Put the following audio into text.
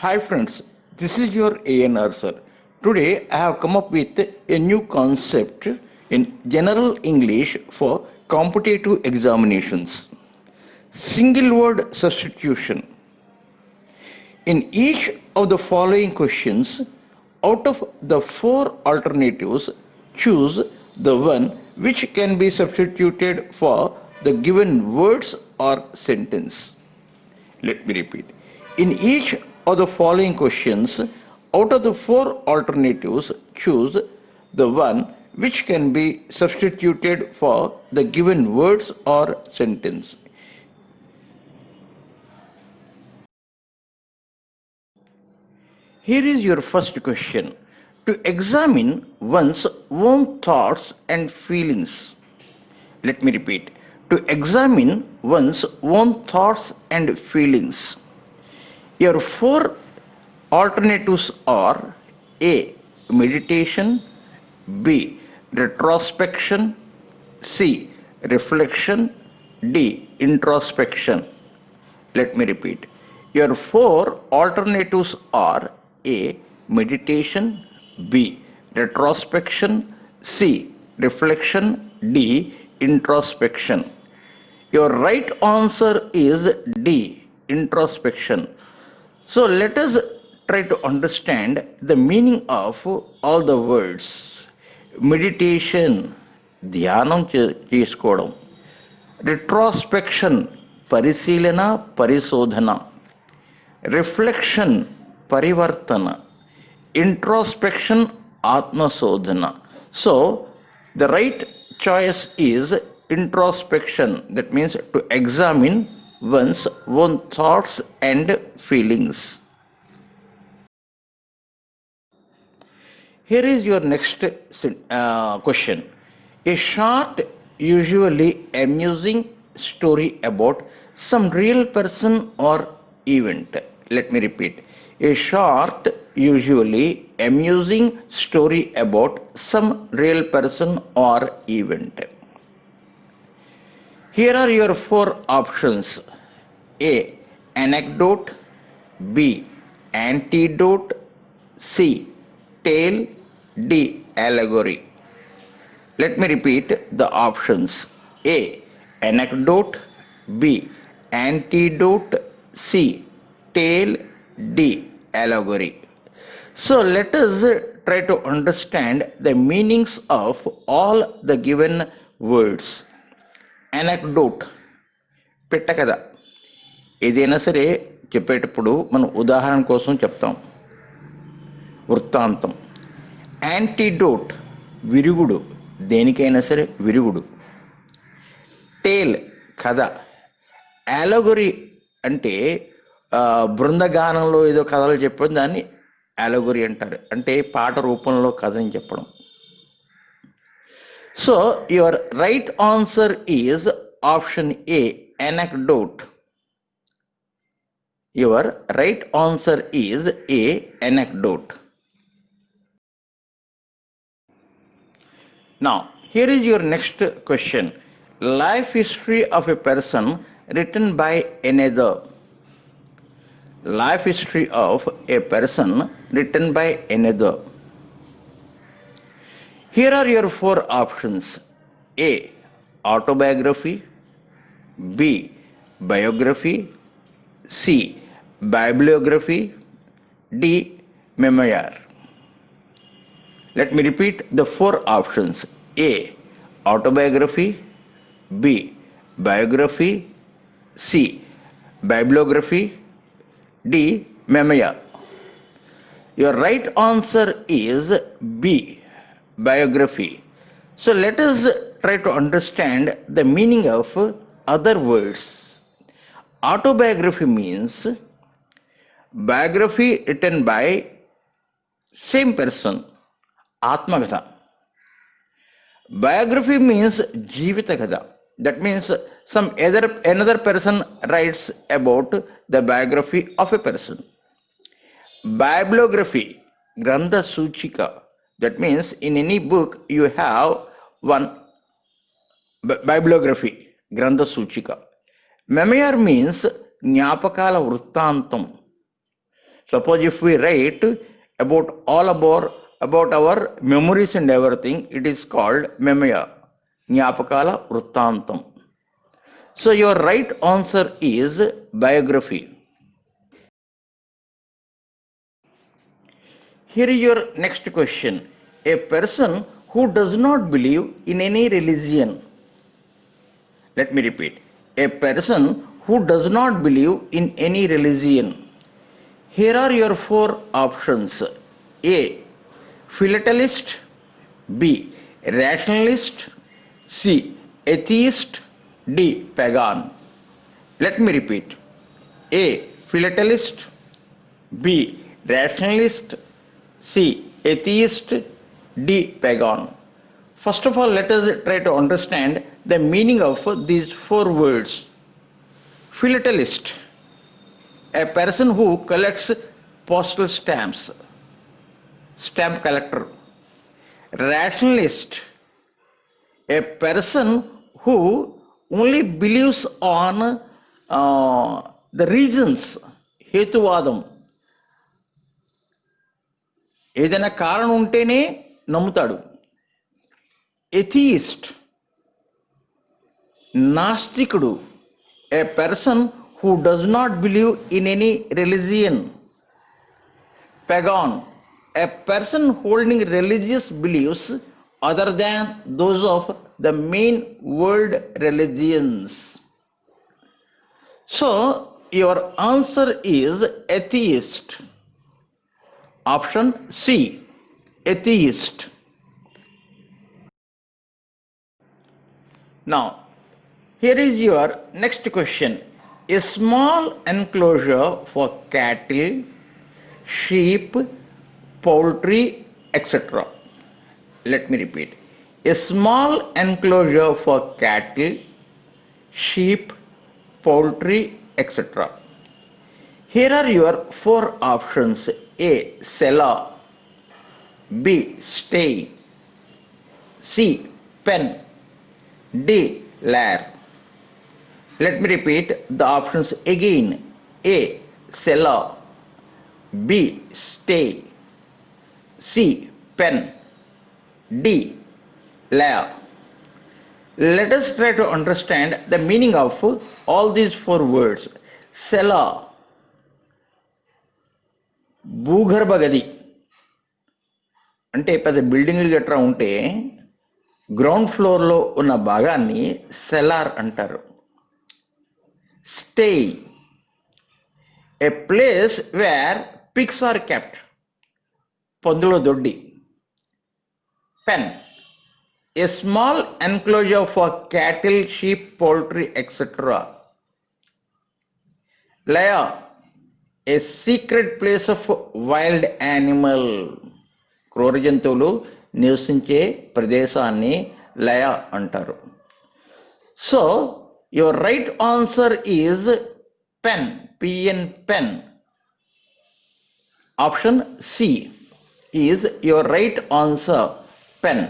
Hi friends, this is your ANR sir. Today I have come up with a new concept in general English for competitive examinations. Single word substitution. In each of the following questions, out of the four alternatives, choose the one which can be substituted for the given words or sentence. Let me repeat. In each of the following questions, out of the four alternatives, choose the one which can be substituted for the given words or sentence. Here is your first question. To examine one's own thoughts and feelings. Let me repeat. To examine one's own thoughts and feelings. Your four alternatives are A. Meditation, B. Retrospection, C. Reflection, D. Introspection. Let me repeat. Your four alternatives are A. Meditation, B. Retrospection, C. Reflection, D. Introspection. Your right answer is D. Introspection. So let us try to understand the meaning of all the words. Meditation, ధ్యానం చేసుకోవడం. Retrospection, పరిశీలన పరిశోధన. Reflection, పరివర్తన. Introspection, ఆత్మశోధన. So the right choice is introspection. That means to examine one's own thoughts and feelings. Here is your next question. A short, usually amusing story about some real person or event. Let me repeat. A short, usually amusing story about some real person or event. Here are your four options. A. Anecdote, B. Antidote, C. Tale, D. Allegory. Let me repeat the options. A. Anecdote, B. Antidote, C. Tale, D. Allegory. So let us try to understand the meanings of all the given words. Anecdote, పెట్ట కథ. ఏదైనా సరే చెప్పేటప్పుడు మనం ఉదాహరణ కోసం చెప్తాం. వృత్తాంతం. యాంటీడోట్, విరుగుడు, దేనికైనా సరే విరుగుడు. టేల్, కథ. యాలగొరీ అంటే బృందగానంలో ఏదో కథలు చెప్పడం, దాన్ని యాలగొరీ అంటారు. అంటే పాట రూపంలో కథని చెప్పడం. So your right answer is option A, anecdote. Your right answer is A, anecdote. Now, here is your next question. Life history of a person written by another. Life history of a person written by another. Here are your four options. A. Autobiography, B. Biography, C. Bibliography, D. Memoir. Let me repeat the four options. A. Autobiography, B. Biography, C. Bibliography, D. Memoir. Your right answer is B. Biography. So let us try to understand the meaning of other words. Autobiography means biography written by same person, ఆత్మకథ. Biography means జీవిత కథ. That means another person writes about the biography of a person. Bibliography, గ్రంథ సూచిక. That means in any book you have one bibliography, గ్రంథ సూచిక. Memoir means జ్ఞాపకాల వృత్తాంతం. Suppose if we write about our memories and everything, it is called memaya, జ్ఞాపకాల వృత్తాంతం. So your right answer is biography. Here is your next question. A person who does not believe in any religion. Let me repeat. A person who does not believe in any religion. Here are your four options. A. Philatelist. B. Rationalist. C. Atheist. D. Pagan. Let me repeat. A. Philatelist. B. Rationalist. C. Atheist. D. Pagan. First of all, let us try to understand the meaning of these four words. Philatelist, a person who collects postal stamps, stamp collector. Rationalist, a person who only believes on the reasons, హేతువాదం, ఏదైనా కారణం ఉంటేనే నమ్ముతాడు. Atheist, నాస్తికుడు, a person who does not believe in any religion. Pagan, a person holding religious beliefs other than those of the main world religions. So your answer is atheist. Option C, atheist. Now, here is your next question. A small enclosure for cattle, sheep, poultry, etc. Let me repeat. A small enclosure for cattle, sheep, poultry, etc. Here are your four options. A. Cellar. B. Stay. C. Pen. D. Lair. Let me repeat the options again. A. Cellar. B. Stay. C. Pen. D. Lair. Let us try to understand the meaning of all these four words. Cellar, భూగర్భ గది, అంటే పెద్ద బిల్డింగ్లు గట్రా ఉంటే ground ఫ్లోర్లో ఉన్న భాగాన్ని సెలార్ అంటారు. Sty, a place where pigs are kept, పందుల దొడ్డి. Pen, a small enclosure for cattle, sheep, poultry etcetera. Lair, a secret place of wild animal, క్రూర జంతువులు నివసించే ప్రదేశాన్ని లయ అంటారు. So your right answer is pen, P N, pen. Option C is your right answer, pen.